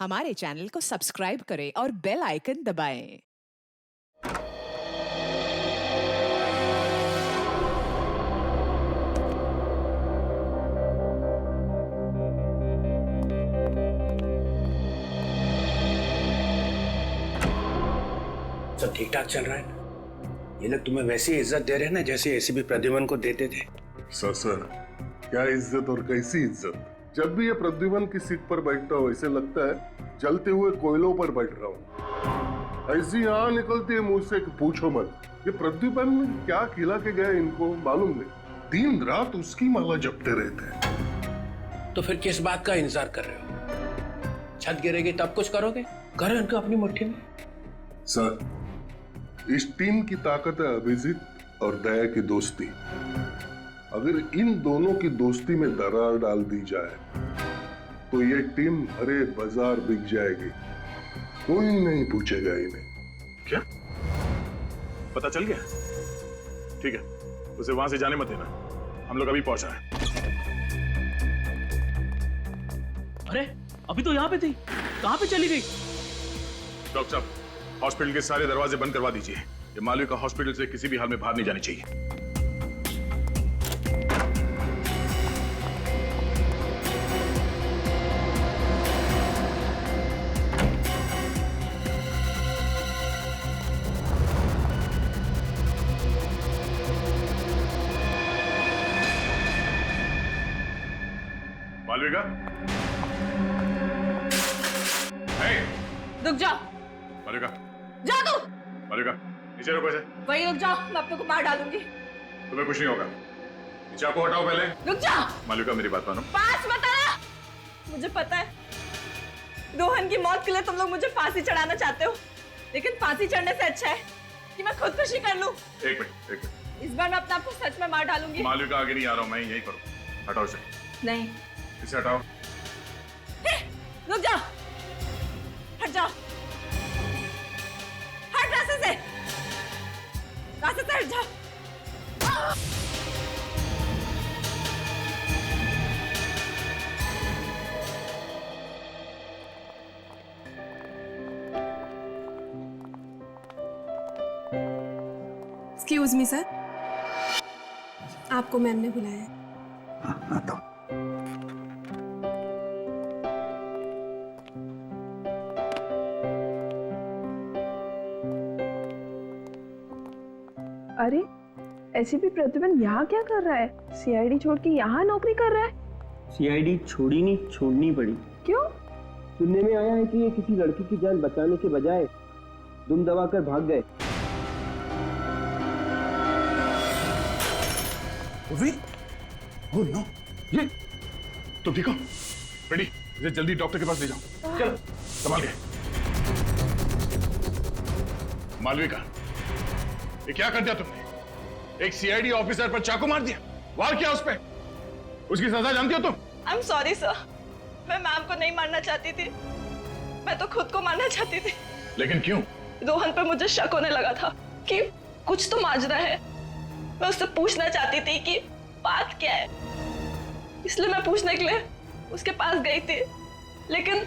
हमारे चैनल को सब्सक्राइब करें और बेल आइकन दबाएं। सब ठीक ठाक चल रहा है ना? ये लोग तुम्हें वैसी इज्जत दे रहे हैं ना जैसे एसीपी प्रद्युमन को देते थे। सर क्या इज्जत और कैसी इज्जत। जब भी ये प्रद्युमन की सीट पर बैठता हूँ ऐसे लगता है जलते हुए कोयलों पर बैठ रहा हूँ। ऐसी यहाँ निकलती है मुंह से कि पूछो मत। ये प्रद्युमन क्या खिला के गए इनको मालूम नहीं। दिन रात उसकी माला जपते रहते हैं। तो फिर किस बात का इंतजार कर रहे हो? छत गिरेगी तब कुछ करोगे? करो इनको अपनी मुट्ठी में। सर इस टीम की ताकत है अभिजीत और दया की दोस्ती। अगर इन दोनों की दोस्ती में दरार डाल दी जाए तो ये टीम हरे बाजार बिक जाएगी। कोई नहीं पूछेगा इन्हें। क्या पता चल गया? ठीक है, उसे वहां से जाने मत देना, हम लोग अभी पहुंच रहे हैं। अरे अभी तो यहाँ पे थी, कहाँ पे चली गई? डॉक्टर साहब, हॉस्पिटल के सारे दरवाजे बंद करवा दीजिए। ये मालविका हॉस्पिटल से किसी भी हाल में बाहर नहीं जानी चाहिए। मालविका, रुक जाओ। मालविका, जा तू। मालविका नीचे रुको। ऐसे वही रुक जाओ, मैं अपने को मार डालूंगी। तुम्हें कुछ नहीं होगा। नीचे आपको हटाओ पहले। रुक जाओ। मालविका मेरी बात मानो। पास मत आना। मुझे पता है रोहन की मौत के लिए तुम लोग मुझे फांसी चढ़ाना चाहते हो, लेकिन फांसी चढ़ने से अच्छा है कि मैं खुदकुशी कर लूं। एक मिनट। इस बार मैं अपने आप को सच में मार डालूंगी। मालविका आगे नहीं आ रहा हूं, मैं यही करूं। हटाओ इसे। नहीं। इसे हटाओ। रुक जाओ, हट जाओ, हट रास्ते से हट जाओ। एक्सक्यूज मी सर, आपको मैम ने बुलाया है। आता हूं। अरे एसीपी प्रद्युमन यहाँ क्या कर रहा है? सीआईडी छोड़ के यहाँ नौकरी कर रहा है? सीआईडी छोड़ी नहीं, छोड़नी पड़ी। क्यों? सुनने में आया है कि ये किसी लड़की की जान बचाने के बजाय दुम दबाकर भाग गए। ओह नो, ये तुम ठीक हो? रेडी, इसे जल्दी डॉक्टर के पास ले जाओ। चलो, संभाल के। मालविका, ये क्या कर दिया तुमने? एक सीआईडी ऑफिसर पर चाकू मार दिया, वार किया उस पे। उसकी सजा जानती हो तुम? आई एम सॉरी सर, मैं मैम को नहीं मारना चाहती थी, मैं तो खुद को मारना चाहती थी। लेकिन क्यों? रोहन पर मुझे शक होने लगा था कि कुछ तो माजरा है। मैं उससे पूछना चाहती थी कि बात क्या है, इसलिए मैं पूछने के लिए उसके पास गई थी। लेकिन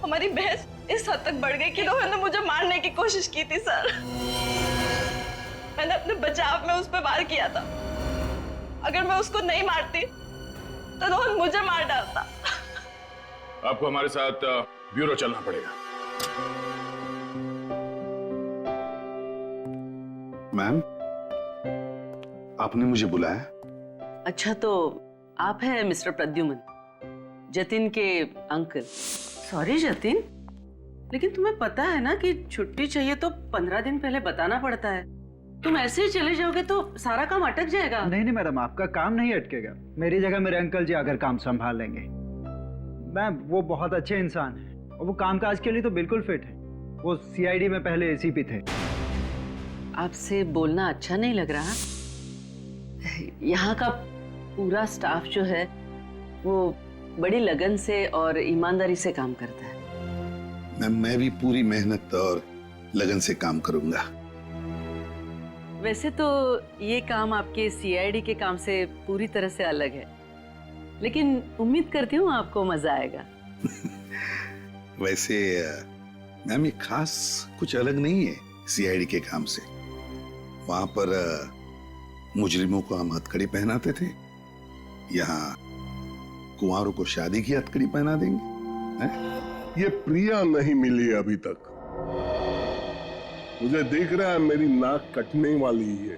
हमारी बहस इस हद तक बढ़ गई कि रोहन ने मुझे मारने की कोशिश की थी सर। मैंने अपने बचाव में उस पर वार किया था। अगर मैं उसको नहीं मारती तो रोहन मुझे मार डालता। आपको हमारे साथ ब्यूरो चलना पड़ेगा। मैम, आपने मुझे बुलाया? अच्छा, तो आप हैं मिस्टर प्रद्युमन, जतिन के अंकल। सॉरी जतिन, लेकिन तुम्हें पता है ना कि छुट्टी चाहिए तो 15 दिन पहले बताना पड़ता है। तुम ऐसे ही चले जाओगे तो सारा काम अटक जाएगा। नहीं मैडम, आपका काम नहीं अटकेगा। मेरी जगह मेरे अंकल जी आकर काम संभाल लेंगे। मैम, वो बहुत अच्छे इंसान हैं और वो कामकाज के लिए तो बिल्कुल फिट है। वो सीआईडी में पहले एसीपी थे। आपसे बोलना अच्छा नहीं लग रहा? यहाँ का पूरा स्टाफ जो है वो बड़ी लगन से और ईमानदारी से काम करता है। मैं भी पूरी मेहनत और लगन से काम करूंगा। वैसे तो ये काम आपके सीआईडी के काम से पूरी तरह से अलग है, लेकिन उम्मीद करती हूँ आपको मजा आएगा। वैसे मैम ये खास कुछ अलग नहीं है सीआईडी के काम से। वहां पर मुजरिमों को हम हथकड़ी पहनाते थे, यहाँ कुंवारों को शादी की हथकड़ी पहना देंगे। ये प्रिया नहीं मिली अभी तक। मुझे दिख रहा है मेरी नाक कटने वाली है।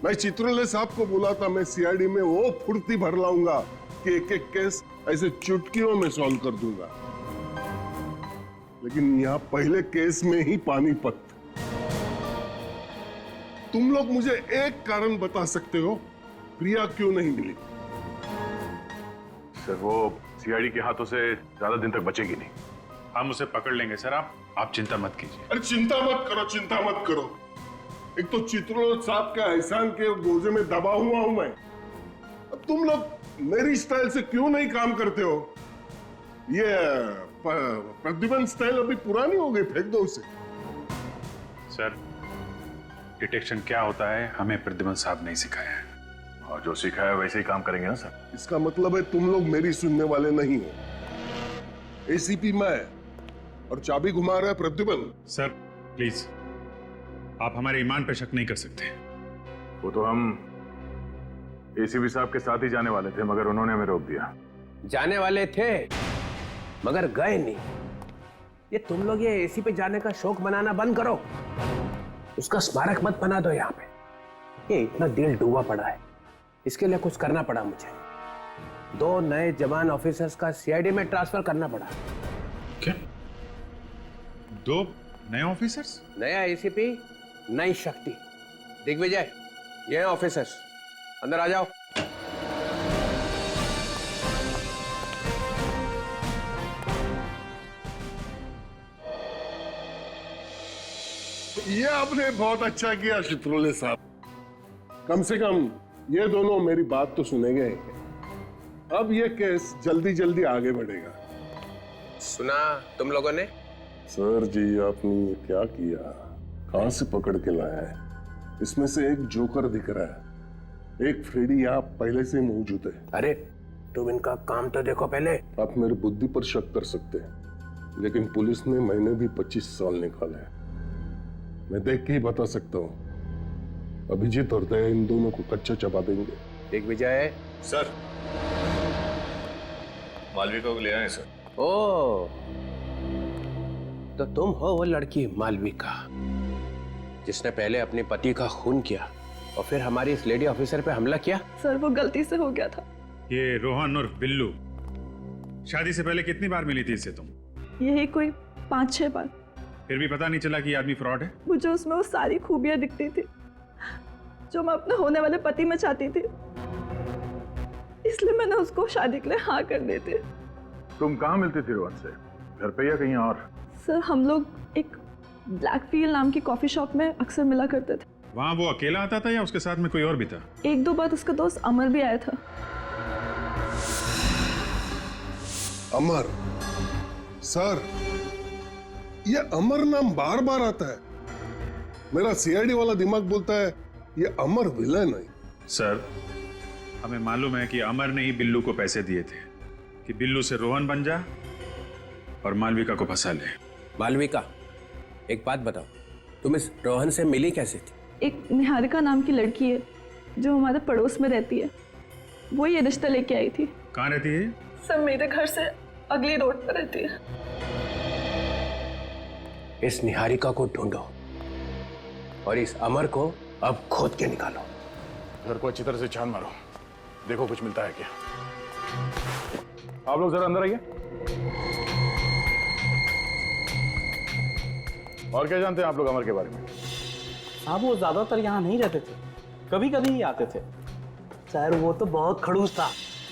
मैं चित्रोले साहब को बोला था मैं सीआईडी में वो फुर्ती भर लाऊंगा कि एक एक केस ऐसे चुटकियों में सॉल्व कर दूंगा, लेकिन यहाँ पहले केस में ही पानीपत। तुम लोग मुझे एक कारण बता सकते हो प्रिया क्यों नहीं मिली? सर वो सीआईडी के हाथों से ज्यादा दिन तक बचेगी नहीं। हम उसे पकड़ लेंगे सर, आप चिंता मत कीजिए। अरे चिंता मत करो, चिंता मत करो। एक तो चित्रोल साहब के एहसान के गोजे में दबा हुआ हूं मैं। अब तुम लोग मेरी स्टाइल से क्यों नहीं काम करते हो? ये प्रद्युमन स्टाइल अभी पुरानी हो गई, फेंक दो उसे। सर डिटेक्शन क्या होता है हमें प्रद्युमन साहब नहीं सिखाया है, और जो सिखाया है वैसे ही काम करेंगे ना सर। इसका मतलब है तुम लोग मेरी सुनने वाले नहीं हो। एसीपी मैं और चाबी घुमा रहा है प्रद्युमन। सर प्लीज, आप हमारे ईमान पे शक नहीं कर सकते। वो तो हम एसीपी साहब के साथ ही जाने वाले थे, मगर उन्होंने हमें रोक दिया। जाने वाले थे मगर गए नहीं। ये तुम लोग ये एसी पे जाने का शौक मनाना बंद करो, उसका स्मारक मत बना दो यहाँ पे। ये इतना दिल डूबा पड़ा है, इसके लिए कुछ करना पड़ा मुझे। 2 नए जवान ऑफिसर्स का सीआईडी में ट्रांसफर करना पड़ा। क्या 2 नए ऑफिसर्स? नया एसीपी, नई शक्ति। दिग्विजय, ये ऑफिसर्स, अंदर आ जाओ। ये आपने बहुत अच्छा किया चित्रोले साहब। कम से कम ये दोनों मेरी बात तो सुनेंगे। अब ये केस जल्दी जल्दी आगे बढ़ेगा। सुना तुम लोगों ने? सर जी आपने ये क्या किया? कहां से पकड़ के लाया है? इसमें से एक जोकर दिख रहा है, एक फ्रेडी यहाँ पहले से मौजूद है। अरे तुम इनका काम तो देखो पहले। आप मेरी बुद्धि पर शक कर सकते हैं, लेकिन पुलिस ने मैंने भी 25 साल निकाले हैं। मैं देख के ही बता सकता हूँ। अभिजीत और दया इन दोनों को कच्चा चबा देंगे। दिग्विजय। सर मालविका को ले आए सर। ओ, तो तुम हो वो लड़की मालविका जिसने पहले अपने पति का खून किया और फिर हमारी इस लेडी ऑफिसर पे हमला किया? सर वो गलती से हो गया था। ये रोहन और बिल्लू शादी से पहले कितनी बार मिली थी इससे तुम? यही कोई 5-6 बार। फिर भी पता नहीं चला कि ये आदमी फ्रॉड है? मुझे उसमें वो सारी खूबियां दिखती थी जो मैं अपने होने वाले पति में चाहती थी, इसलिए मैंने उसको शादी के लिए हाँ कर दी थी। तुम कहाँ मिलती थी रोहन से, घर पे या कहीं और? सर हम लोग एक ब्लैकफील्ड नाम की कॉफी शॉप में अक्सर मिला करते थे। वहाँ वो अकेला आता था या उसके साथ में कोई और भी था? 1-2 बार उसका दोस्त अमर भी आया था। अमर? सर ये अमर नाम बार बार आता है। मेरा सीआईडी वाला दिमाग बोलता है ये अमर विलन है। सर हमें मालूम है कि अमर ने ही बिल्लू को पैसे दिए थे कि बिल्लू से रोहन बन जा और मालविका को फंसा ले। मालविका, एक बात बताओ, तुम इस रोहन से मिली कैसे थी? एक निहारिका नाम की लड़की है जो हमारे पड़ोस में रहती है, वो ये रिश्ता लेके आई थी। कहाँ रहती है? सर मेरे घर से अगली रोड पर रहती है। इस निहारिका को ढूंढो और इस अमर को अब खोद के निकालो। घर को अच्छी तरह से छान मारो, देखो कुछ मिलता है क्या। आप लोग जरा अंदर आइए। और क्या जानते हैं आप लोग अमर के बारे में? हाँ वो ज्यादातर यहाँ नहीं रहते थे, कभी कभी ही आते थे। सर वो तो बहुत खड़ूस था,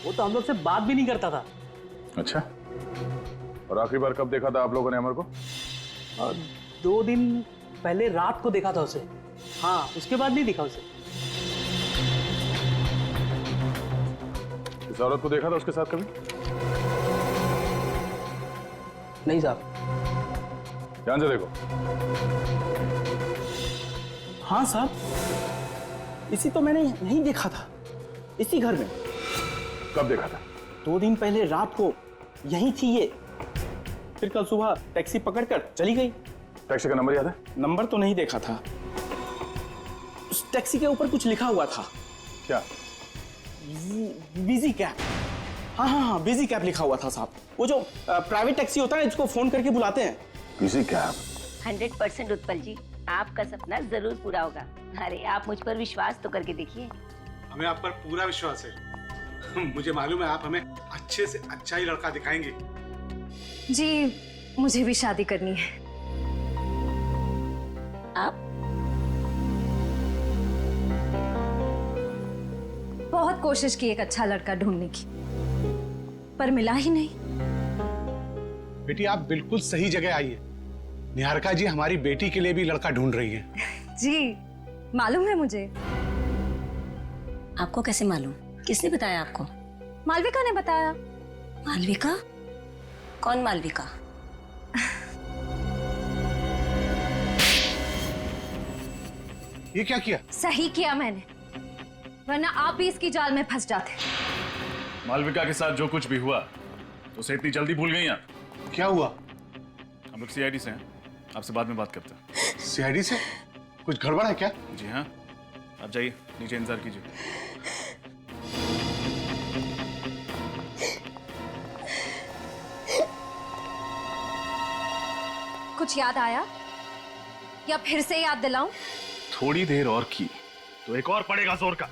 वो तो हम लोग से बात भी नहीं करता था। अच्छा, और आखिरी बार कब देखा था आप लोगों ने अमर को? 2 दिन पहले रात को देखा था उसे। हाँ उसके बाद नहीं दिखा उसे। इस औरत को देखा था उसके साथ कभी? नहीं साहब। ध्यान से देखो। हाँ साहब, इसी तो मैंने नहीं देखा था, इसी घर में। कब देखा था? 2 दिन पहले रात को यही थी ये। फिर कल सुबह टैक्सी पकड़कर चली गई। टैक्सी का नंबर याद है? नंबर तो नहीं देखा था। उस टैक्सी के ऊपर कुछ लिखा हुआ था। क्या? Busy cab. हाँ, बिजी कैब लिखा हुआ था साहब। वो जो प्राइवेट टैक्सी होता है जिसको फोन करके बुलाते हैं। Busy cab? 100% उत्पल जी, आपका सपना जरूर पूरा होगा। अरे आप मुझ पर विश्वास तो करके देखिए। हमें आप पर पूरा विश्वास है। मुझे मालूम है आप हमें अच्छे से अच्छा ही लड़का दिखाएंगे। जी, मुझे भी शादी करनी है। आप? बहुत कोशिश की एक अच्छा लड़का ढूंढने की, पर मिला ही नहीं। बेटी आप बिल्कुल सही जगह आई है। निहारिका जी हमारी बेटी के लिए भी लड़का ढूंढ रही है। जी, मालूम है मुझे। आपको कैसे मालूम? किसने बताया आपको? मालविका ने बताया। मालविका? कौन मालविका? ये क्या किया? सही किया मैंने, वरना आप भी इसकी जाल में फंस जाते। मालविका के साथ जो कुछ भी हुआ तो उसे इतनी जल्दी भूल गई आप? क्या हुआ? हम लोग सीआईडी से हैं, आपसे बाद में बात करते हैं। सीआईडी से? कुछ गड़बड़ है क्या? जी हाँ, आप जाइए नीचे इंतजार कीजिए। कुछ याद आया या फिर से याद दिलाऊं? थोड़ी देर और की तो एक और पड़ेगा जोर का।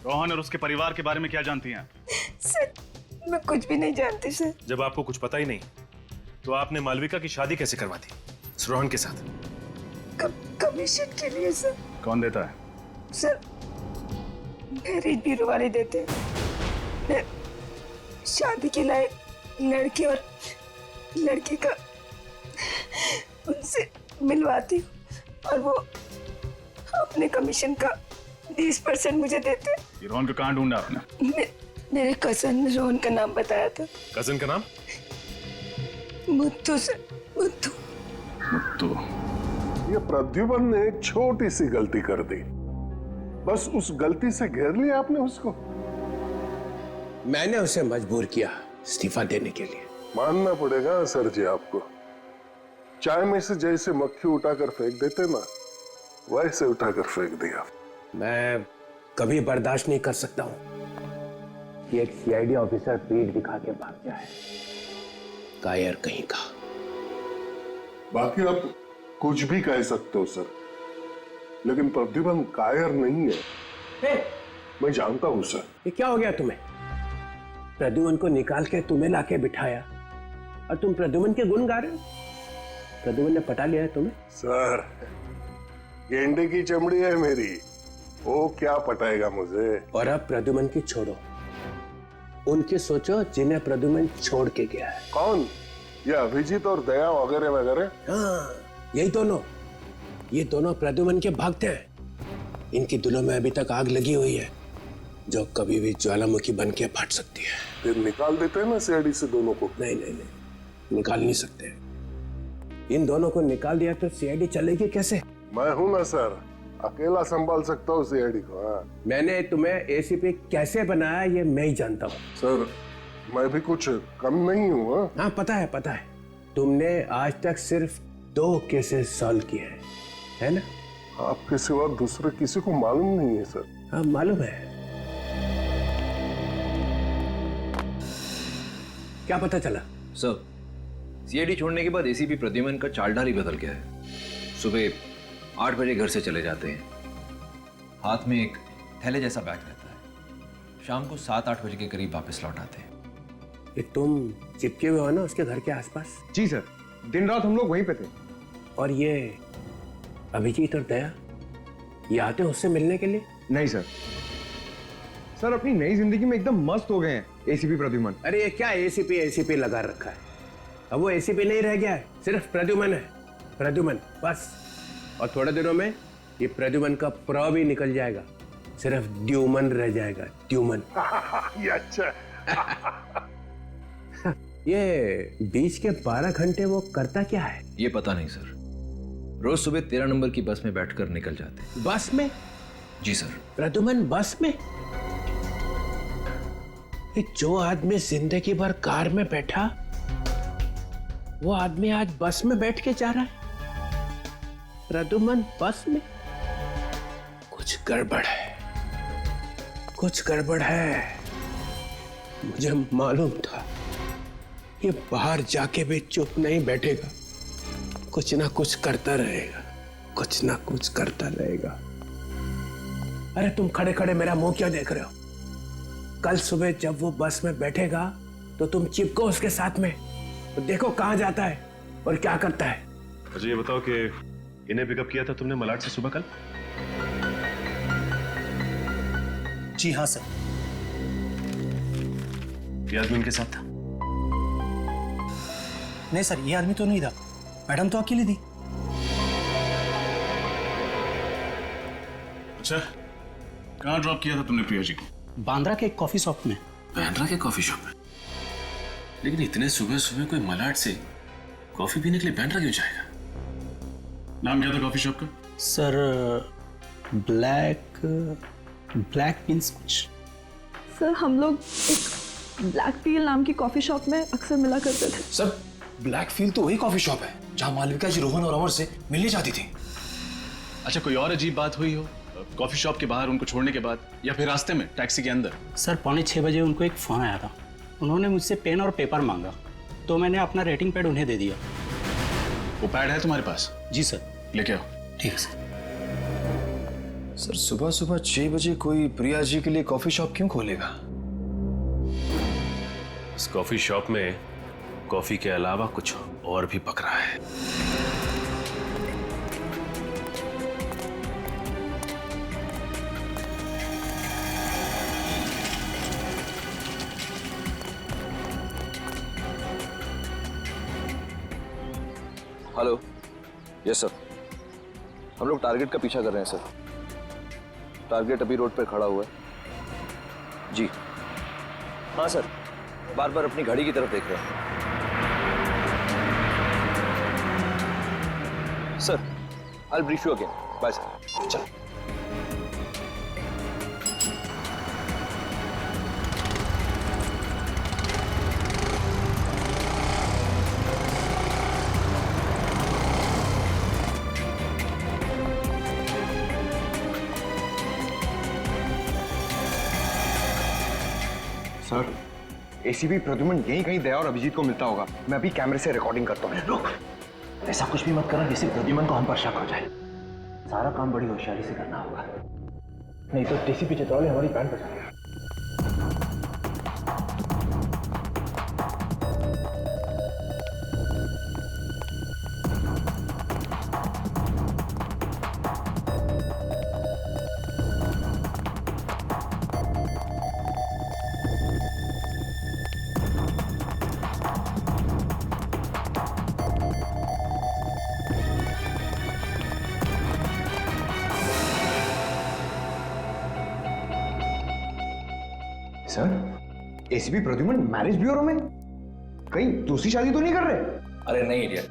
रोहन और उसके परिवार के बारे में क्या जानती हैं आप? सर, मैं कुछ भी नहीं जानती सर। जब आपको कुछ पता ही नहीं तो आपने मालविका की शादी कैसे करवा दी रोहन के साथ? कमीशन के लिए सर। कौन देता है? सर, मैरिज ब्यूरो वाले देते हैं। मैं शादी के लायक लड़के और लड़की का उनसे मिलवाती हूँ और वो अपने कमीशन का 20% मुझे देते हैं। ये रोहन को कहाँ ढूंढा आपने? मेरे कजन ने रोहन का नाम बताया था। कजन का नाम? मुत्तू सर, मुत्तू। मुत्तू? ये प्रद्युमन ने एक छोटी सी गलती कर दी, बस उस गलती से घेर लिया आपने उसको। मैंने उसे मजबूर किया इस्तीफा देने के लिए। मानना पड़ेगा सर जी आपको, चाय में से जैसे मक्खी उठाकर फेंक देते ना, वैसे उठाकर फेंक दिया। मैं कभी बर्दाश्त नहीं कर सकता हूं कि एक सीआईडी ऑफिसर पीठ दिखा के भाग जाए। कायर कहीं का। बाकी आप कुछ भी कह सकते हो सर, लेकिन प्रद्युमन कायर नहीं है। मैं जानता हूं सर। ये क्या हो गया तुम्हें? प्रद्युमन को निकाल के तुम्हें लाके बिठाया और तुम प्रद्युमन के गुण गा रहे हो। प्रद्युमन ने पटा लिया है तुम्हें? सर, गेंडे की चमड़ी है मेरी, वो क्या पटाएगा मुझे। और अब प्रद्युमन की छोड़ो, उनकी सोचो जिन्हें प्रद्युमन छोड़ के गया है। कौन? ये अभिजीत और दया वगैरह वगैरह? हाँ, यही दोनों। ये दोनों प्रद्युमन के भागते हैं। इनकी दिलों में अभी तक आग लगी हुई है जो कभी भी ज्वालामुखी बन के फट सकती है। फिर निकाल देते हैं ना सीआईडी से दोनों को। नहीं नहीं नहीं, निकाल नहीं सकते। इन दोनों को निकाल दिया तो सीआईडी चलेगी कैसे? मैं हूं ना सर, अकेला संभाल सकता हूँ सीआईडी को। हाँ। मैंने तुम्हें एसीपी कैसे बनाया ये मैं ही जानता हूँ। सर, मैं भी कुछ कम नहीं हूँ। हाँ, पता है पता है। तुमने आज तक सिर्फ 2 केसेस सॉल्व किए हैं, है ना? आपके सिवा दूसरे किसी को मालूम नहीं है सर। हाँ, मालूम है। क्या पता चला? सर, सीआईडी छोड़ने के बाद एसीपी प्रद्युमन का चालढाल ही बदल गया है। सुबह 8 बजे घर से चले जाते हैं, हाथ में एक थैले जैसा बैग रहता है। शाम को 7-8 बजे के करीब वापस लौट आते हैं। ये तुम चिपके हुए हो ना उसके घर के आसपास? जी सर, दिन रात हम लोग वहीं पे थे। और ये अभिजीत और दया, ये आते हैं उससे मिलने के लिए? नहीं सर, सर अपनी नई जिंदगी में एकदम मस्त हो गए हैं एसीपी प्रद्युमन। अरे ये क्या एसीपी लगा रखा है? अब वो एसीपी नहीं रह गया है, सिर्फ प्रद्युमन है। प्रद्युमन बस। और थोड़े दिनों में ये प्रद्युमन का प्र भी निकल जाएगा, सिर्फ द्युमन रह जाएगा। द्युमन। ये अच्छा। ये बीच के 12 घंटे वो करता क्या है? ये पता नहीं सर। रोज सुबह 13 नंबर की बस में बैठकर निकल जाते। बस में? जी सर। प्रद्युमन बस में? जो आदमी जिंदगी भर कार में बैठा वो आदमी आज बस में बैठ के जा रहा है। प्रद्युमन बस में। कुछ गड़बड़ है, कुछ गड़बड़ है। मुझे मालूम था ये बाहर जाके भी चुप नहीं बैठेगा, कुछ ना कुछ करता रहेगा, कुछ ना कुछ करता रहेगा। अरे तुम खड़े खड़े मेरा मुंह क्यों देख रहे हो? कल सुबह जब वो बस में बैठेगा तो तुम चिपको उसके साथ में, तो देखो कहां जाता है और क्या करता है। मुझे ये बताओ कि इन्हें पिकअप किया था तुमने मलाड से सुबह कल? जी हाँ सर। ये आदमी इनके साथ था? नहीं सर, ये आदमी तो नहीं था, मैडम तो अकेली थी। अच्छा, कहाँ ड्रॉप किया था तुमने प्रिया जी को? बांद्रा के एक कॉफी शॉप में। बांद्रा के कॉफी शॉप में? लेकिन इतने सुबह सुबह कोई मलाड से कॉफी पीने के लिए बांद्रा क्यों जाएगा? नाम क्या था कॉफी शॉप का? सर ब्लैक मीन्स कुछ। सर हम लोग एक ब्लैक फील नाम की कॉफी शॉप में अक्सर मिला करते थे। सर ब्लैक फील्ड तो वही कॉफी शॉप है जहां मालविका जी रोहन और अमर से मिलने जाती थी। अच्छा, कोई और अजीब बात हुई हो कॉफी शॉप के बाहर उनको छोड़ने के बाद, या फिर रास्ते में टैक्सी के अंदर? सर 6:45 उनको एक फोन आया था। उन्होंने मुझसे पेन और पेपर मांगा, तो मैंने अपना रेटिंग पैड उन्हें दे दिया। वो पैड है तुम्हारे पास? जी सर। लेके आओ। ठीक है सर। सर सुबह सुबह 6 बजे कोई प्रिया जी के लिए कॉफी शॉप क्यों खोलेगा? इस कॉफी शॉप में कॉफी के अलावा कुछ और भी पक रहा है। हेलो। यस सर, हम लोग टारगेट का पीछा कर रहे हैं सर। टारगेट अभी रोड पर खड़ा हुआ है। जी हाँ सर, बार बार अपनी घड़ी की तरफ देख रहे हैं। Sir I will brief you again. Bye sir. चल। सर एसीपी प्रद्युमन यहीं कहीं दया और अभिजीत को मिलता होगा। मैं अभी कैमरे से रिकॉर्डिंग करता हूँ। रुक, ऐसा कुछ भी मत करना जिससे प्रद्युमन को हम पर शक हो जाए। सारा काम बड़ी होशियारी से करना होगा, नहीं तो डीसीपी चितौले हमारी बैंड बजा देगा। Sir ACP Pradyuman marriage bureau में? कहीं दूसरी शादी तो नहीं कर रहे? अरे नहीं इडियट,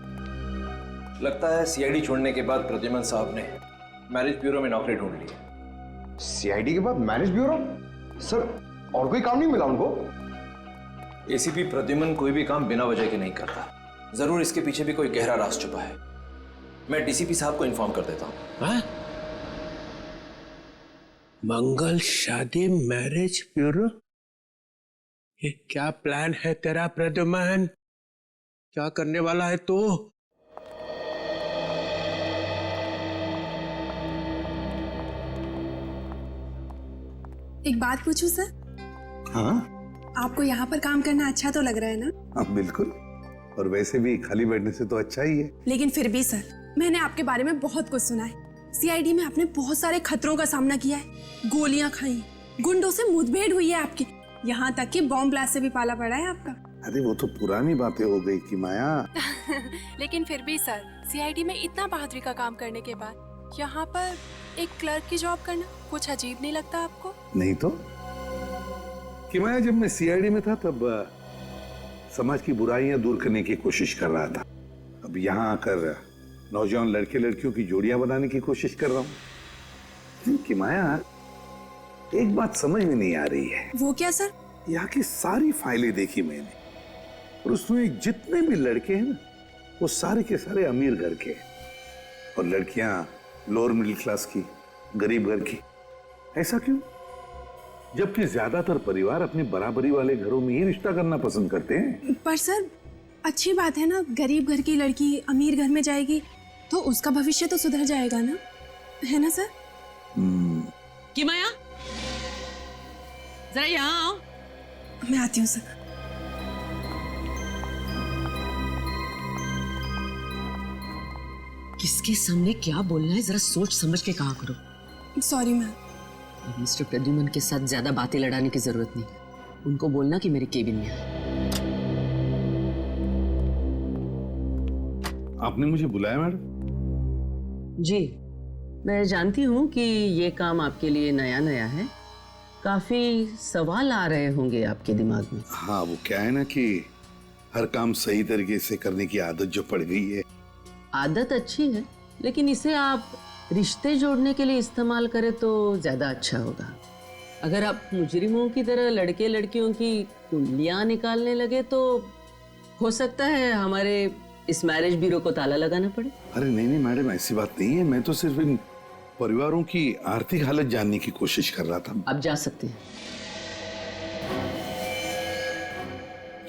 लगता है सीआईडी छोड़ने के बाद प्रद्युमन साहब ने मैरिज ब्यूरो में नौकरी ढूंढ ली है। सीआईडी के बाद मैरिज ब्यूरो? सर और कोई काम नहीं मिला उनको? एसीपी प्रद्युमन कोई भी काम बिना वजह के नहीं करता, जरूर इसके पीछे भी कोई गहरा राज छुपा है। मैं डीसीपी साहब को इन्फॉर्म कर देता हूँ। मंगल शादी मैरिज ब्यूरो? ये क्या प्लान है तेरा प्रद्युमन? क्या करने वाला है तू? एक बात पूछूं सर? हाँ आपको यहाँ पर काम करना अच्छा तो लग रहा है ना? हाँ बिल्कुल, और वैसे भी खाली बैठने से तो अच्छा ही है। लेकिन फिर भी सर, मैंने आपके बारे में बहुत कुछ सुना है। सीआईडी में आपने बहुत सारे खतरों का सामना किया है, गोलियां खाई, गुंडों से मुठभेड़ हुई है आपकी, यहाँ तक कि बॉम्ब ब्लास्ट से भी पाला पड़ा है आपका। अरे वो तो पुरानी बातें हो गई कि माया। लेकिन फिर भी सर, सीआईडी में इतना बहादुरी का काम करने के बाद यहाँ पर एक क्लर्क की जॉब करना कुछ अजीब नहीं लगता आपको? नहीं तो कि माया, जब मैं सीआईडी में था तब समाज की बुराइयां दूर करने की कोशिश कर रहा था। अब यहाँ आकर नौजवान लड़के लड़कियों की जोड़ियां बनाने की कोशिश कर रहा हूँ। कि माया, एक बात समझ में नहीं आ रही है। वो क्या सर? यहाँ की सारी फाइलें देखी मैंने, और उसमें जितने भी लड़के हैं ना, वो सारे के सारे अमीर घर के और लड़कियां लोअर मिडिल क्लास की, गरीब घर की। ऐसा क्यों? जबकि ज्यादातर परिवार अपनी बराबरी वाले घरों में ही रिश्ता करना पसंद करते हैं। पर सर अच्छी बात है ना, गरीब घर की लड़की अमीर घर में जाएगी तो उसका भविष्य तो सुधर जाएगा ना, है ना सर? कि माया जरा यहाँ आओ। मैं आती हूँ सर। किसके सामने क्या बोलना है जरा सोच समझ के कहा करो। Sorry ma'am. अब मिस्टर प्रद्युमन के साथ ज्यादा बातें लड़ाने की जरूरत नहीं। उनको बोलना कि मेरे केबिन में आए। आपने मुझे बुलाया मैडम? जी, मैं जानती हूँ कि ये काम आपके लिए नया नया है, काफी सवाल आ रहे होंगे आपके दिमाग में। हाँ, वो क्या है ना कि हर काम सही तरीके से करने की आदत जो पड़ गई है। आदत अच्छी है, लेकिन इसे आप रिश्ते जोड़ने के लिए इस्तेमाल करें तो ज्यादा अच्छा होगा। अगर आप मुजरिमों की तरह लड़के लड़कियों की कुंडलियां निकालने लगे तो हो सकता है हमारे इस मैरिज ब्यूरो को ताला लगाना पड़े। अरे नहीं नहीं मैडम, ऐसी बात नहीं है। मैं तो सिर्फ इन परिवारों की आर्थिक हालत जानने की कोशिश कर रहा था। आप जा सकते हैं।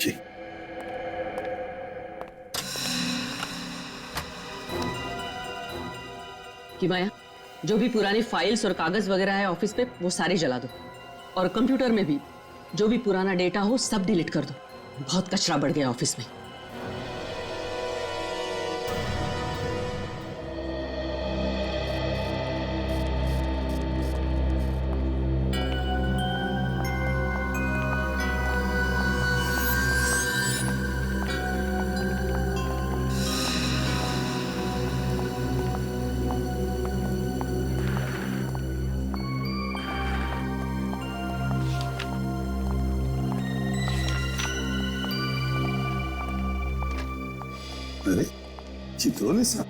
जी। कि माया, जो भी पुरानी फाइल्स और कागज वगैरह है ऑफिस पे वो सारे जला दो, और कंप्यूटर में भी जो भी पुराना डेटा हो सब डिलीट कर दो। बहुत कचरा बढ़ गया ऑफिस में। अरे चित्रोले साहब,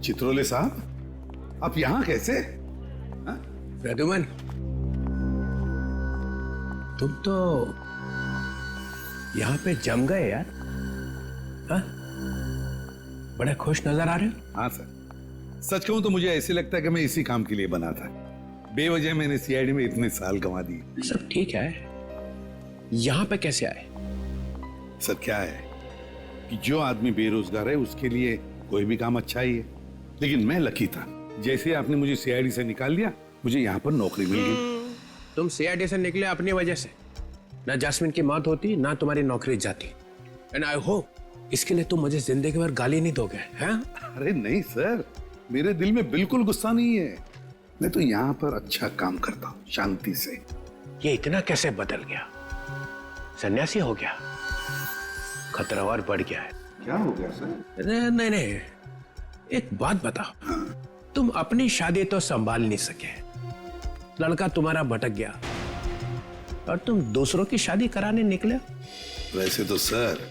चित्रोले साहब, आप यहाँ कैसे? प्रद्युमन, तुम तो यहाँ पे जम गए यार। हाँ? बड़े खुश नजर आ रहे हो। हाँ सर, सच कहूं तो मुझे ऐसे लगता है कि मैं इसी काम के लिए बना था। बेवजह मैंने सीआईडी में इतने साल गंवा दिए। सब ठीक है, यहाँ पे कैसे आए? सर क्या है कि जो आदमी बेरोजगार है उसके लिए कोई भी काम अच्छा ही है, लेकिन मैं लकी था। जैसे आपने मुझे सीआईडी से निकाल दिया, मुझे यहाँ पर नौकरी मिल गई। तुम सीआईडी से निकले अपनी वजह से। ना जैस्मिन की मौत होती, ना तुम्हारी नौकरी जाती। एंड आई होप इसके लिए तुम मुझे जिंदगी भर गाली नहीं दोगे, हैं? अरे नहीं सर, मेरे दिल में बिल्कुल गुस्सा नहीं है। मैं तो यहाँ पर अच्छा काम करता हूँ, शांति से। ये इतना कैसे बदल गया? सन्यासी हो गया? खतरा और बढ़ गया है। क्या हो गया सर? नहीं नहीं, एक बात बताओ। हाँ। तुम अपनी शादी तो संभाल नहीं सके, लड़का तुम्हारा भटक गया और तुम दूसरों की शादी कराने निकले। वैसे तो सर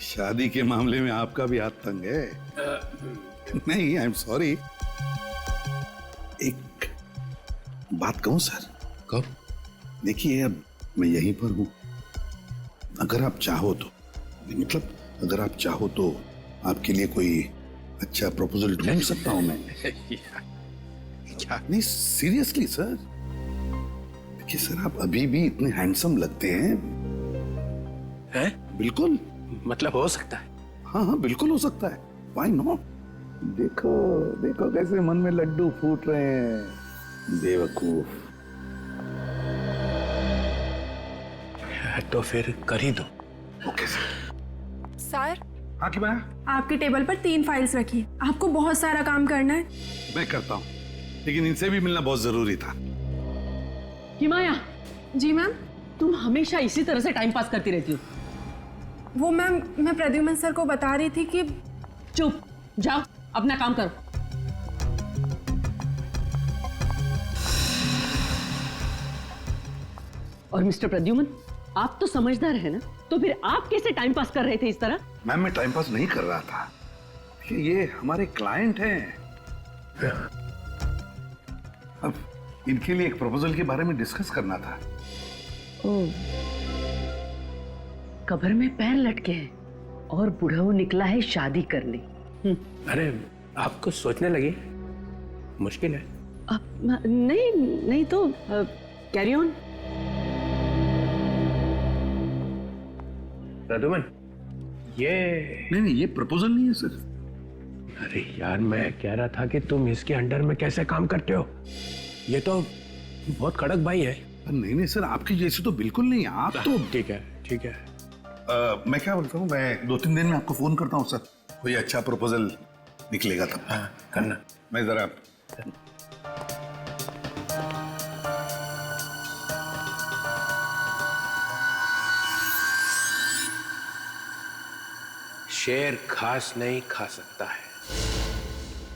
शादी के मामले में आपका भी हाथ तंग है। नहीं, आई एम सॉरी। एक बात कहूं सर? कब? देखिए, अब मैं यहीं पर हूं। अगर आप चाहो तो, मतलब अगर आप चाहो तो आपके लिए कोई अच्छा प्रपोजल ढूंढ सकता हूं मैं। क्या? नहीं सीरियसली सर। देखिए सर, आप अभी भी इतने हैंडसम लगते हैं। हैं? बिल्कुल। मतलब हो सकता है? हाँ हाँ बिल्कुल हो सकता है। Why not? देखो देखो कैसे मन में लड्डू फूट रहे हैं, बेवकूफ। तो फिर कर ही दो। Okay sir. सर। हाँ कि मैं? आपकी टेबल पर 3 फाइल्स रखी है, आपको बहुत सारा काम करना है। मैं करता हूँ, लेकिन इनसे भी मिलना बहुत जरूरी था। कि माया। जी मैम। तुम हमेशा इसी तरह से टाइम पास करती रहती हो। वो मैम, मैं प्रद्युमन सर को बता रही थी कि। चुप, जाओ अपना काम करो। और मिस्टर प्रद्युमन, आप तो समझदार है ना, तो फिर आप कैसे टाइम पास कर रहे थे इस तरह? मैम, मैं टाइम पास नहीं कर रहा था। ये हमारे क्लाइंट हैं। अब इनके लिए एक प्रपोजल के बारे में डिस्कस करना था। ओह, कब्र में पैर लटके हैं। और बुढ़ऊ निकला है शादी करने। अरे आप कुछ सोचने लगी? मुश्किल है। नहीं नहीं तो कैरी ऑन। प्रद्युमन, ये नहीं ये प्रपोजल नहीं है सर। अरे यार, मैं कह रहा था कि तुम इसके अंडर में कैसे काम करते हो? ये तो बहुत कड़क भाई है। नहीं सर, आपकी जैसी तो बिल्कुल नहीं। आप तो ठीक है ठीक है। मैं क्या बोलता हूँ, मैं 2-3 दिन में आपको फोन करता हूँ सर। कोई अच्छा प्रपोजल निकलेगा तब। हाँ करना। मैं जरा शेर घास नहीं खा सकता है।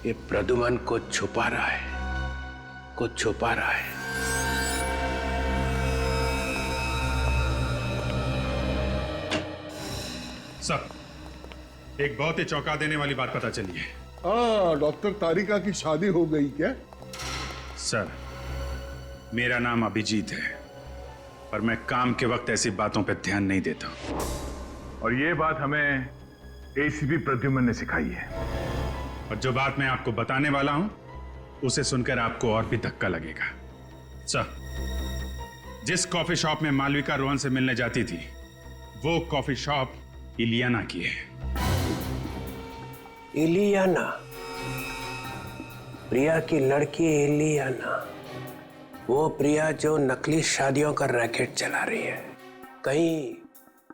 ये प्रद्युमन को छुपा रहा है, कुछ छुपा रहा है। सर, एक बहुत ही चौंका देने वाली बात पता चली है। डॉक्टर तारिका की शादी हो गई क्या? सर, मेरा नाम अभिजीत है, पर मैं काम के वक्त ऐसी बातों पर ध्यान नहीं देता। और ये बात हमें एसीपी प्रद्युमन ने सिखाई है। और जो बात मैं आपको बताने वाला हूं, उसे सुनकर आपको और भी धक्का लगेगा। सर, जिस कॉफी शॉप में मालविका रोहन से मिलने जाती थी, वो कॉफी शॉप इलियाना की है। इलियाना? प्रिया की लड़की इलियाना? वो प्रिया जो नकली शादियों का रैकेट चला रही है? कहीं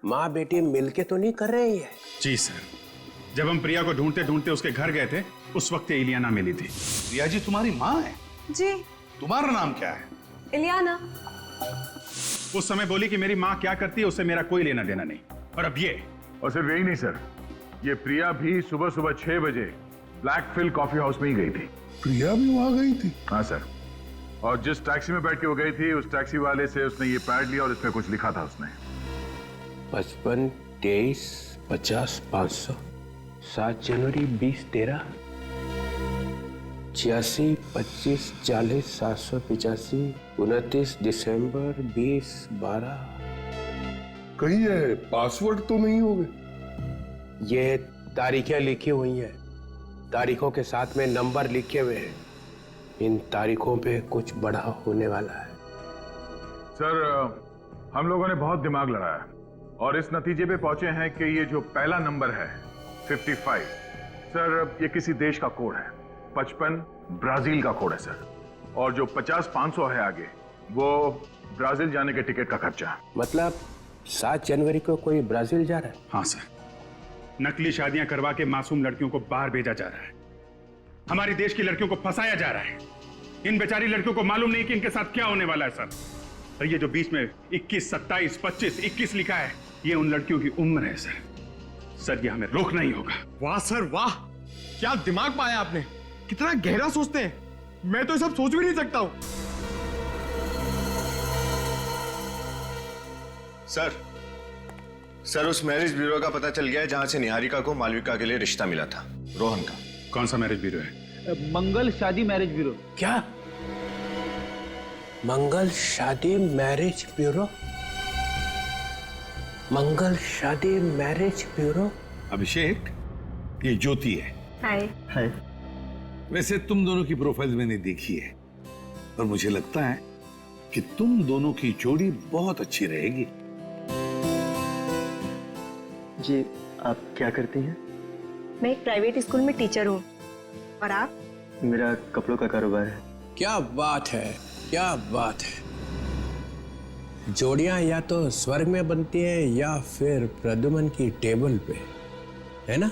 माँ बेटी मिलके तो नहीं कर रही है? जी सर, जब हम प्रिया को ढूंढते ढूंढते उसके घर गए थे, उस वक्त इलियाना मिली थी। प्रिया जी तुम्हारी माँ है? जी। तुम्हारा नाम क्या है? इलियाना। उस समय बोली कि मेरी माँ क्या करती है उससे मेरा कोई लेना देना नहीं। और अब ये। और सिर्फ यही नहीं सर, ये प्रिया भी सुबह सुबह 6 बजे ब्लैक फिल कॉफी हाउस में ही गई थी। प्रिया भी वहां गई थी? हाँ सर। और जिस टैक्सी में बैठ के वो गई थी, उस टैक्सी वाले से उसने ये पैड लिया और इसमें कुछ लिखा था उसने। 55 23 50 500 7 जनवरी 20 13 86 25 40 785 29 दिसंबर 20 12। कहीं ये पासवर्ड तो नहीं होगे? ये तारीखें लिखी हुई हैं, तारीखों के साथ में नंबर लिखे हुए हैं। इन तारीखों पे कुछ बड़ा होने वाला है। सर, हम लोगों ने बहुत दिमाग लड़ाया और इस नतीजे पे पहुंचे हैं कि ये जो पहला नंबर है 55, सर ये किसी देश का कोड है। 55 ब्राजील का कोड है सर। और जो 50-500 है आगे, वो ब्राजील जाने के टिकट का खर्चा। मतलब 7 जनवरी को कोई ब्राजील जा रहा है? हाँ सर, नकली शादियां करवा के मासूम लड़कियों को बाहर भेजा जा रहा है। हमारी देश की लड़कियों को फंसाया जा रहा है। इन बेचारी लड़कियों को मालूम नहीं कि इनके साथ क्या होने वाला है सर। और ये जो बीच में 21, 27, 25, 21 लिखा है, ये उन लड़कियों की उम्र है सर। सर, ये हमें रोकना ही होगा। वाह सर वाह, क्या दिमाग पाया आपने। कितना गहरा सोचते हैं, मैं तो ये सब सोच भी नहीं सकता हूं। सर उस मैरिज ब्यूरो का पता चल गया है जहां से निहारिका को मालविका के लिए रिश्ता मिला था, रोहन का। कौन सा मैरिज ब्यूरो है? मंगल शादी मैरिज ब्यूरो। क्या? मंगल शादी मैरिज ब्यूरो? मंगल शादी मैरिज ब्यूरो? अभिषेक, ये ज्योति है। हाय। हाय। वैसे तुम दोनों की प्रोफाइल मैंने देखी है और मुझे लगता है कि तुम दोनों की जोड़ी बहुत अच्छी रहेगी। जी, आप क्या करती हैं? मैं एक प्राइवेट स्कूल में टीचर हूँ। और आप? मेरा कपड़ों का कारोबार है। क्या बात है, क्या बात है। जोड़ियां या तो स्वर्ग में बनती हैं या फिर प्रद्युमन की टेबल पे, है ना?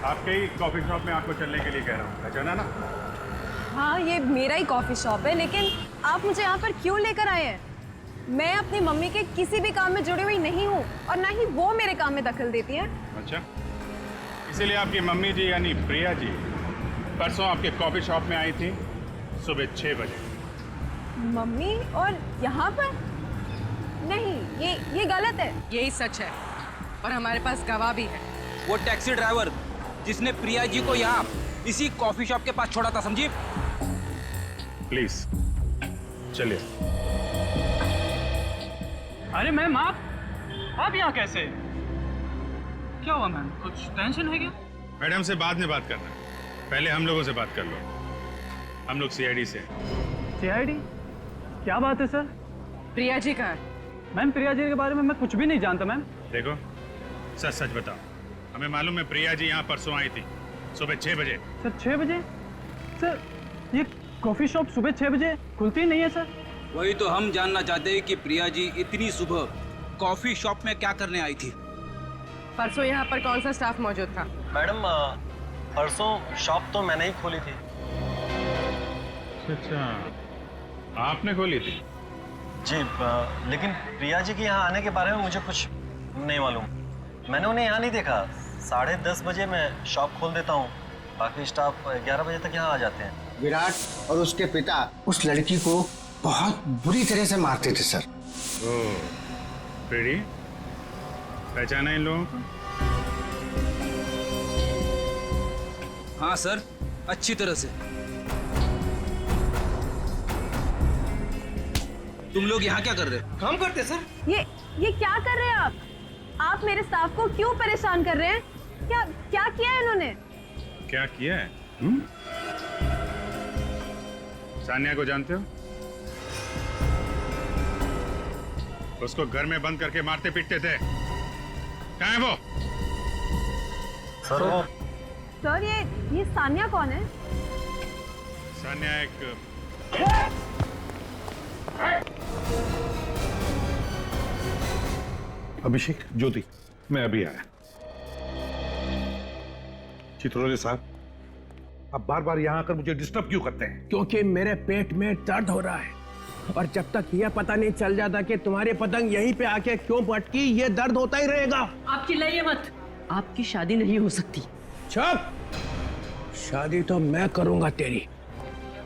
आपके ही कॉफी शॉप में आपको चलने के लिए कह रहा हूँ, पहचाना ना? हाँ, ये मेरा ही कॉफी शॉप है, लेकिन आप मुझे यहाँ पर क्यों लेकर आए हैं? मैं अपनी मम्मी के किसी भी काम में जुड़ी हुई नहीं हूँ और ना ही वो मेरे काम में दखल देती हैं। अच्छा, इसीलिए आपकी मम्मी जी यानी प्रिया जी परसों आपके कॉफी शॉप में आई थी सुबह 6 बजे। मम्मी? और यहाँ पर? नहीं, ये गलत है। यही सच है और हमारे पास गवाह भी है। वो टैक्सी ड्राइवर जिसने प्रिया जी को यहाँ इसी कॉफी शॉप के पास छोड़ा था, समझी? प्लीज चलिए। अरे मैम आप यहाँ कैसे? क्या हुआ मैम, कुछ टेंशन है क्या? मैडम से बाद में बात करना, पहले हम लोगों से बात कर लो। हम लोग सीआईडी से। सीआईडी? क्या बात है सर? प्रिया जी कहाँ है? मैम प्रिया जी के बारे में मैं कुछ भी नहीं जानता मैम। देखो सच सच बताओ, हमें मालूम है प्रिया जी यहाँ परसों आई थी सुबह 6 बजे। सर 6 बजे? सर ये कॉफी शॉप सुबह 6 बजे खुलती ही नहीं है सर। वही तो हम जानना चाहते हैं कि प्रिया जी इतनी सुबह कॉफी शॉप में क्या करने आई थी। परसों यहाँ पर कौन सा स्टाफ मौजूद था? मैडम परसों शॉप तो मैंने ही खोली थी। अच्छा, आपने खोली थी? जी लेकिन प्रिया जी के यहाँ आने के बारे में मुझे कुछ नहीं मालूम। मैंने उन्हें यहाँ नहीं देखा। 10:30 बजे मैं शॉप खोल देता हूँ, बाकी स्टाफ 11 बजे तक यहाँ आ जाते हैं। विराट और उसके पिता उस लड़की को बहुत बुरी तरह से मारते थे सर। ओह, प्रीति, पहचाना इन लोगों को? हाँ सर, अच्छी तरह से। तुम लोग यहाँ क्या कर रहे हो? काम करते सर। ये क्या कर रहे हैं आप मेरे स्टाफ को क्यों परेशान कर रहे हैं? क्या किया है इन्होंने? क्या किया है? सानिया को जानते हो? उसको घर में बंद करके मारते पीटते थे। कहाँ है वो? सर ये सानिया कौन है? सानिया एक अभिषेक, ज्योति, मैं अभी आया। चित्रोले साहब, आप बार बार यहाँ आकर मुझे डिस्टर्ब क्यों करते हैं? क्योंकि मेरे पेट में दर्द हो रहा है और जब तक यह पता नहीं चल जाता कि तुम्हारी पतंग यहीं पे आके क्यों पटकी, ये दर्द होता ही रहेगा। आप चिल्लाइए मत, आपकी शादी नहीं हो सकती। चुप! शादी तो मैं करूंगा तेरी।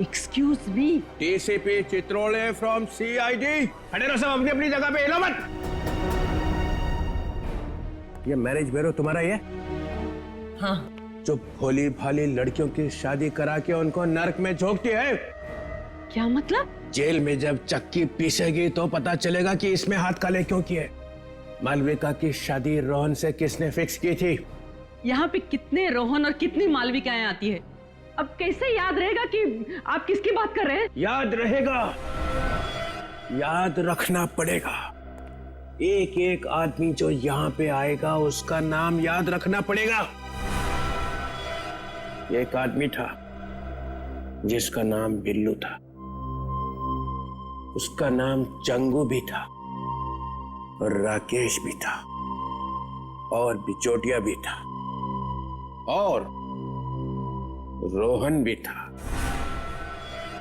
Excuse me. DCP Chitrole from CID. खड़े रहो सब अपनी अपनी जगह पे, हिलो मत। ये मैरिज ब्यूरो तुम्हारा ही है? हाँ। जो भोली भाली लड़कियों की शादी करा के उनको नर्क में झोंकती है। क्या मतलब? जेल में जब चक्की पीसेगी तो पता चलेगा कि इसमें हाथ काले क्यों किए। मालविका की शादी रोहन से किसने फिक्स की थी? यहाँ पे कितने रोहन और कितनी मालविकाएं आती है, अब कैसे याद रहेगा कि आप किसकी बात कर रहे हैं? याद रहेगा, याद रखना पड़ेगा। एक एक आदमी जो यहाँ पे आएगा उसका नाम याद रखना पड़ेगा। एक आदमी था जिसका नाम बिल्लू था, उसका नाम चंगू भी था और राकेश भी था और बिचौटिया भी था और रोहन भी था।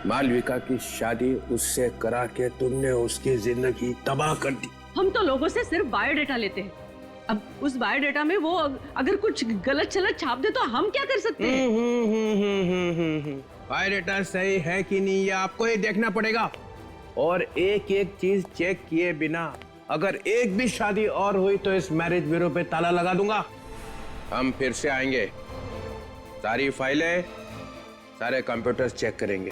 मालविका की शादी उससे करा के तुमने उसकी जिंदगी तबाह कर दी। हम तो लोगों से सिर्फ बायोडेटा लेते हैं, अब उस बायोडेटा में वो अगर कुछ गलत चलत छाप दे तो हम क्या कर सकते हैं? बायोडेटा सही है कि नहीं ये आपको ही देखना पड़ेगा और एक एक चीज चेक किए बिना अगर एक भी शादी और हुई तो इस मैरिज ब्यूरो पे ताला लगा दूंगा। हम फिर से आएंगे, सारी फाइलें, सारे कंप्यूटर्स चेक करेंगे।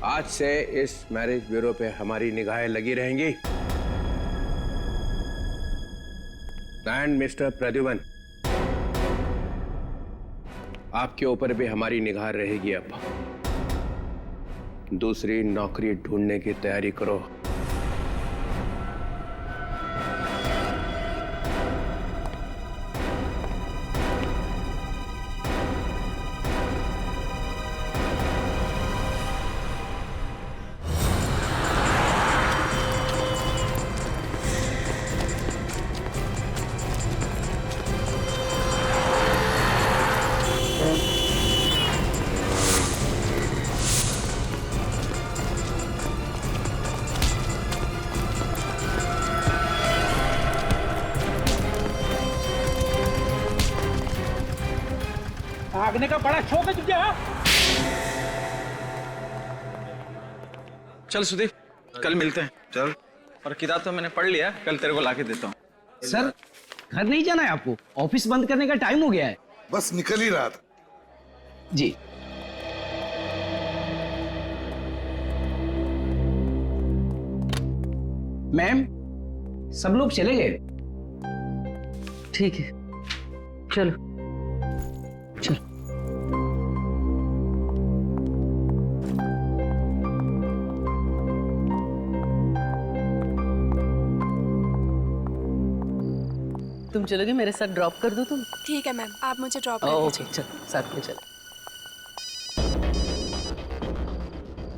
आज से इस मैरिज ब्यूरो पे हमारी निगाहें लगी रहेंगी। एंड मिस्टर प्रद्युमन, आपके ऊपर भी हमारी निगाह रहेगी। अब दूसरी नौकरी ढूंढने की तैयारी करो। भागने का बड़ा शौक है तुझे? चल सुदीप, कल मिलते हैं। चल और किताब तो मैंने पढ़ लिया, कल तेरे को लाके देता हूँ। सर घर नहीं जाना है आपको? ऑफिस बंद करने का टाइम हो गया है। बस निकल ही रहा था। जी मैम, सब लोग चले गए। ठीक है, चलो चलो। तुम चलोगे मेरे साथ? ड्रॉप कर दो तुम? ठीक है मैम, आप मुझे ड्रॉप कर ओके, दीजिए। चलो साथ में चलो।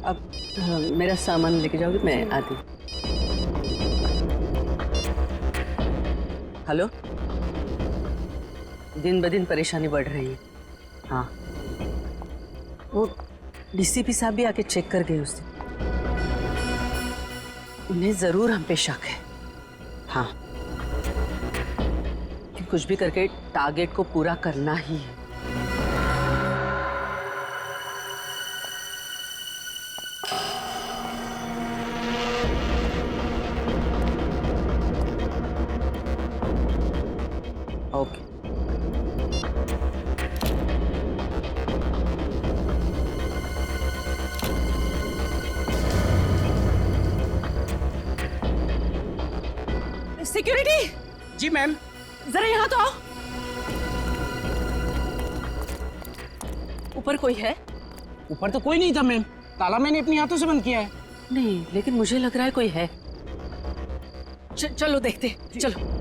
अब मेरा सामान लेके जाओगे? मैं आती हूँ। हेलो, दिन ब दिन परेशानी बढ़ रही है। हाँ, वो डीसीपी साहब भी आके चेक कर गए उस दिन। उन्हें जरूर हम पे शक है। हाँ, कि कुछ भी करके टारगेट को पूरा करना ही है। ओके। सिक्योरिटी। जी मैम। जरा यहाँ तो आओ। ऊपर कोई है? ऊपर तो कोई नहीं था मैम, ताला मैंने अपने हाथों से बंद किया है। नहीं, लेकिन मुझे लग रहा है कोई है। चलो देखते, चलो।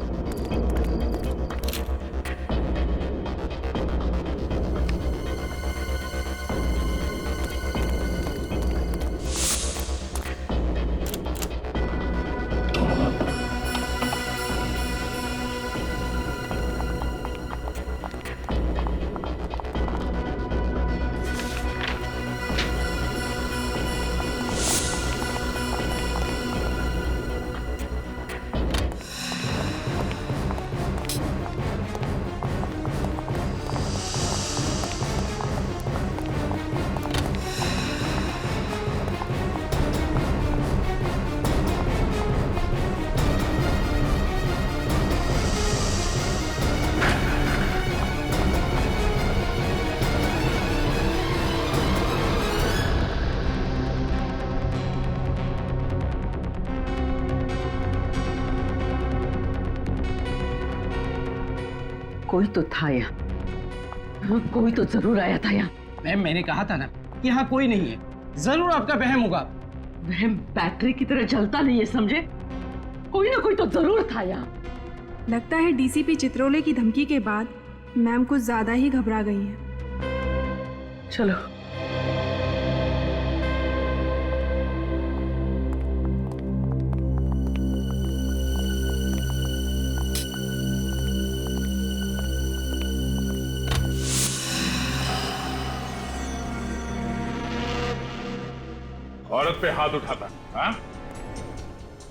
कोई तो था यहाँ, कोई तो जरूर आया था यहाँ। मैम, मैंने कहा था ना कि यहाँ कोई नहीं है। जरूर आपका वहम होगा। वहम बैटरी की तरह जलता नहीं है, समझे? कोई ना कोई तो जरूर था यहाँ। लगता है डीसीपी चित्रोले की धमकी के बाद मैम कुछ ज्यादा ही घबरा गई हैं। चलो। औरत पे हाथ उठाता, हाँ?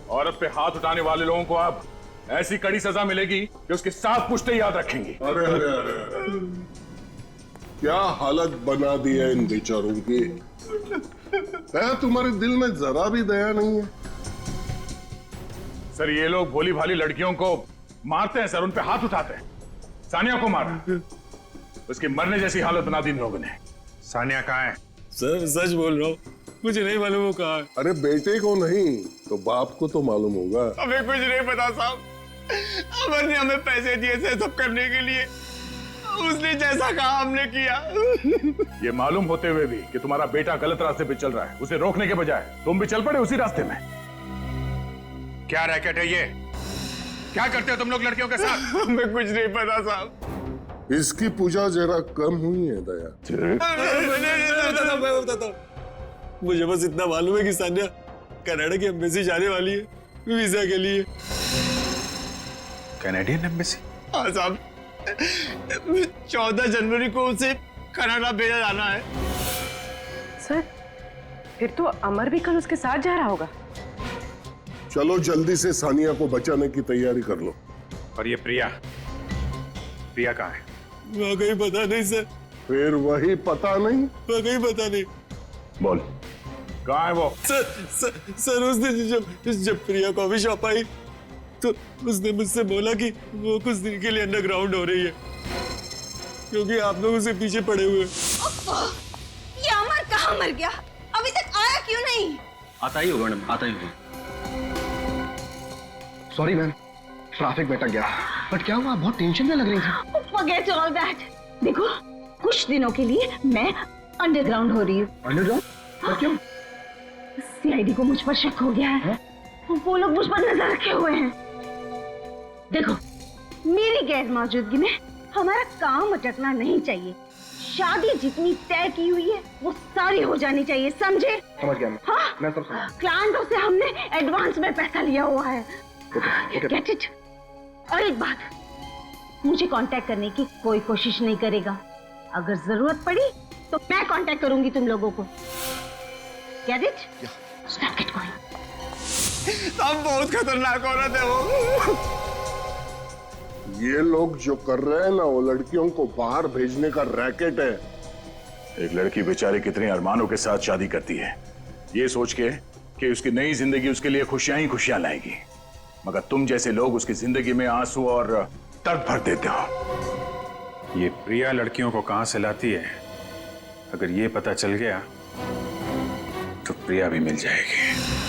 औरत पे हाथ उठाने वाले लोगों को अब ऐसी कड़ी सजा मिलेगी कि उसके 7 पुश्ते याद रखेंगी। अरे अरे अरे, क्या हालत बना दी है इन बेचारों की। तुम्हारे दिल में जरा भी दया नहीं है। सर, ये लोग भोली भाली लड़कियों को मारते हैं सर, उन पे हाथ उठाते हैं। सानिया को मारा, उसकी मरने जैसी हालत बना दी इन लोगों ने। सानिया कहाँ है? सर सच बोल रहा हूँ, मुझे नहीं मालूम वो कहाँ है। अरे बेटे को नहीं तो बाप को तो मालूम होगा। हमें कुछ नहीं पता साहब। अमर ने हमें पैसे दिए थे सब करने के लिए, उसने जैसा कहा हमने किया। ये मालूम होते हुए भी कि तुम्हारा बेटा गलत रास्ते पे चल रहा है, उसे रोकने के बजाय तुम भी चल पड़े उसी रास्ते में। क्या रैकेट है ये? क्या करते हो तुम लोग लड़कियों के साथ? हमें कुछ नहीं पता साहब। इसकी पूजा जरा कम हुई है दया। मैं बताता हूँ। मुझे बस इतना मालूम है कि सानिया कनाडा की एम्बेसी जाने वाली है वीजा के लिए। Canadian embassy? हाँ साहब, 14 जनवरी को उसे कनाडा भेजा जाना है। सर, फिर तो अमर भी कल उसके साथ जा रहा होगा। चलो जल्दी से सानिया को बचाने की तैयारी कर लो। और ये प्रिया, प्रिया कहाँ है? वाकई पता नहीं सर। फिर वही पता नहीं? वाकई पता नहीं। बोल, कहाँ है वो? सर उस दिन जब प्रिया कॉफी शॉप आई तो उसने मुझसे बोला कि वो कुछ दिन के लिए अंडरग्राउंड हो रही है क्योंकि आप लोग उसे पीछे पड़े हुए। ये अमर कहाँ मर गया? अभी तक आया क्यों नहीं? आता ही होगा मैडम, आता ही होगा। सॉरी मैम, ट्रैफिक में अटक गया। बट क्या हुआ? बहुत टेंशन में लग रही थी। Forget all that. देखो, कुछ दिनों के लिए मैं अंडरग्राउंड हो रही हूँ। अंडरग्राउंड? पर क्यों? सीआईडी को मुझ पर शक हो गया है। वो लोग मुझ पर नजर रखे हुए हैं। देखो, मेरी गैर मौजूदगी में हमारा काम अटकना नहीं चाहिए। शादी जितनी तय की हुई है वो सारी हो जानी चाहिए, समझे? समझ गया मैं। हाँ? मैं सब समझ। क्लाइंटों से हमने एडवांस में पैसा लिया हुआ है। ओके। Get it? और एक बात, मुझे कांटेक्ट करने की कोई कोशिश नहीं करेगा। अगर जरूरत पड़ी तो मैं कांटेक्ट करूंगी तुम लोगों को। Get it? Stop get going. आप बहुत खतरनाक औरत है वो। ये लोग जो कर रहे हैं ना, वो लड़कियों को बाहर भेजने का रैकेट है। एक लड़की बेचारी कितने अरमानों के साथ शादी करती है, ये सोच के कि उसकी नई जिंदगी उसके लिए खुशियां ही खुशियां लाएगी, मगर तुम जैसे लोग उसकी जिंदगी में आंसू और दर्द भर देते हो। ये प्रिया लड़कियों को कहां से लाती है, अगर ये पता चल गया तो प्रिया भी मिल जाएगी।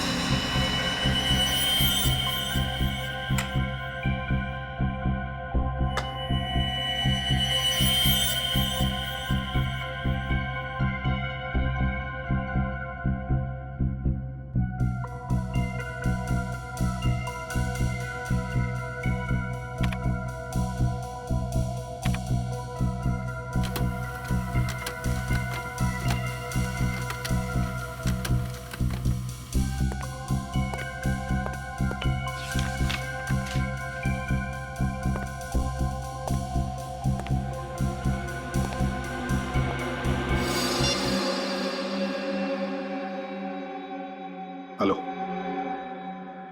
हेलो,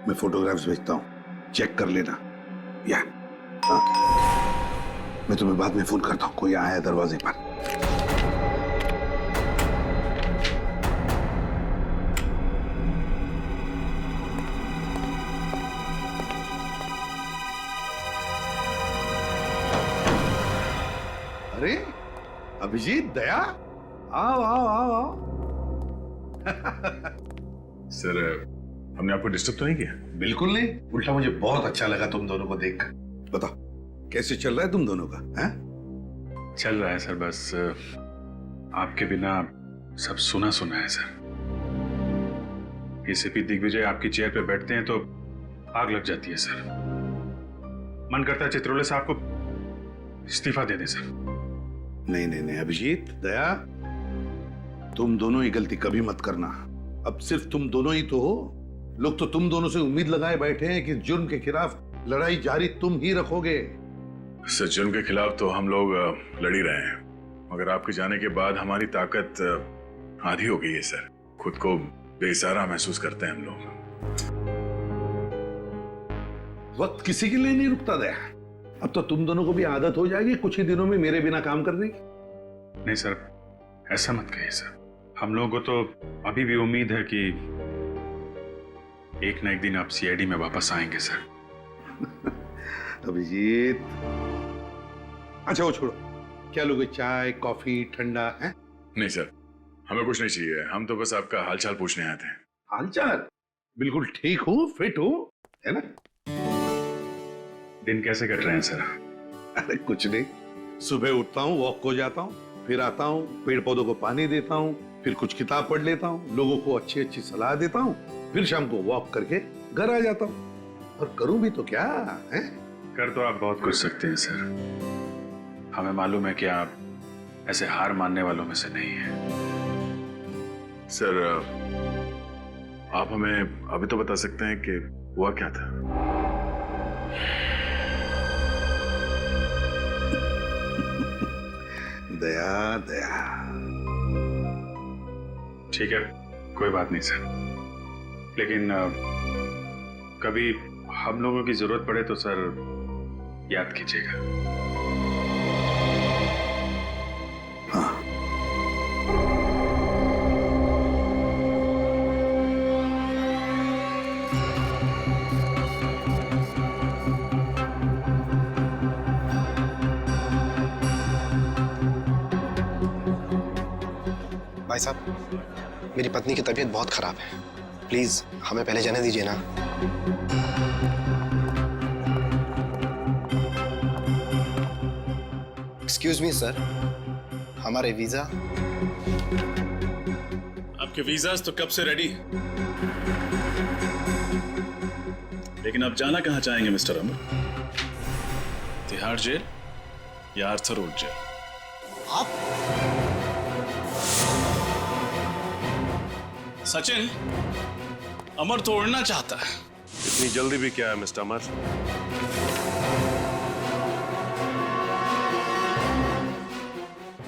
मैं फोटोग्राफ्स भेजता हूँ, चेक कर लेना। या हाँ, मैं तुम्हें बाद में फोन करता हूँ, कोई आया है दरवाजे पर। अरे अभिजीत, दया, आओ आओ आओ आओ। सर, हमने आपको डिस्टर्ब तो नहीं किया? बिल्कुल नहीं, उल्टा मुझे बहुत अच्छा लगा तुम दोनों को देखकर। बताओ कैसे चल रहा है तुम दोनों का? हैं? चल रहा है सर, बस आपके बिना सब सुना सुना है सर। एसीपी दिग्विजय आपकी चेयर पे बैठते हैं तो आग लग जाती है सर। मन करता है चित्रोले साहब को इस्तीफा दे दें सर। नहीं नहीं नहीं अभिजीत, दया, तुम दोनों ही गलती कभी मत करना। अब सिर्फ तुम दोनों ही तो हो। लोग तो तुम दोनों से उम्मीद लगाए बैठे हैं कि जुर्म के खिलाफ लड़ाई जारी तुम ही रखोगे। सर, जुर्म के खिलाफ तो हम लोग लड़ ही रहे हैं, मगर आपके जाने के बाद हमारी ताकत आधी हो गई है सर। खुद को बेसहारा महसूस करते हैं हम लोग। वक्त किसी के लिए नहीं रुकता दया। अब तो तुम दोनों को भी आदत हो जाएगी कुछ ही दिनों में मेरे बिना काम करने की। नहीं सर, ऐसा मत कहिए सर। हम लोगों को तो अभी भी उम्मीद है कि एक ना एक दिन आप सीआईडी में वापस आएंगे सर। अभिजीत, अच्छा वो छोड़ो, क्या लोगे? चाय, कॉफी, ठंडा है? नहीं सर, हमें कुछ नहीं चाहिए। हम तो बस आपका हालचाल पूछने आए थे। हालचाल? बिल्कुल ठीक हो, फिट हो, है ना? दिन कैसे कट रहे हैं सर? अरे कुछ नहीं, सुबह उठता हूँ, वॉक को जाता हूँ, फिर आता हूँ, पेड़ पौधों को पानी देता हूँ, फिर कुछ किताब पढ़ लेता हूँ, लोगों को अच्छी अच्छी सलाह देता हूँ, फिर शाम को वॉक करके घर आ जाता हूँ। और करूं भी तो क्या है? कर तो आप बहुत कुछ सकते हैं सर। हमें मालूम है कि आप ऐसे हार मानने वालों में से नहीं हैं। सर, आप हमें अभी तो बता सकते हैं कि हुआ क्या था? दया दया। ठीक है, कोई बात नहीं सर, लेकिन कभी हम लोगों की जरूरत पड़े तो सर याद कीजिएगा। हाँ। भाई साहब, मेरी पत्नी की तबीयत बहुत खराब है, प्लीज हमें पहले जाने दीजिए ना। एक्सक्यूज मी सर, हमारे वीजा। आपके वीजास तो कब से रेडी है, लेकिन आप जाना कहां चाहेंगे मिस्टर अमर? तिहाड़ जेल या आर्थर रोड जेल? आप सचिन, अमर तो उड़ना चाहता है। इतनी जल्दी भी क्या है मिस्टर अमर?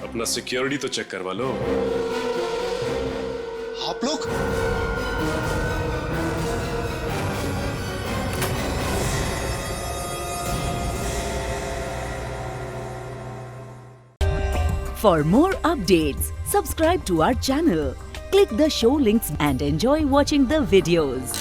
अपना सिक्योरिटी तो चेक करवा लो। आप लोग For more updates, subscribe to our channel, click the show links and enjoy watching the videos.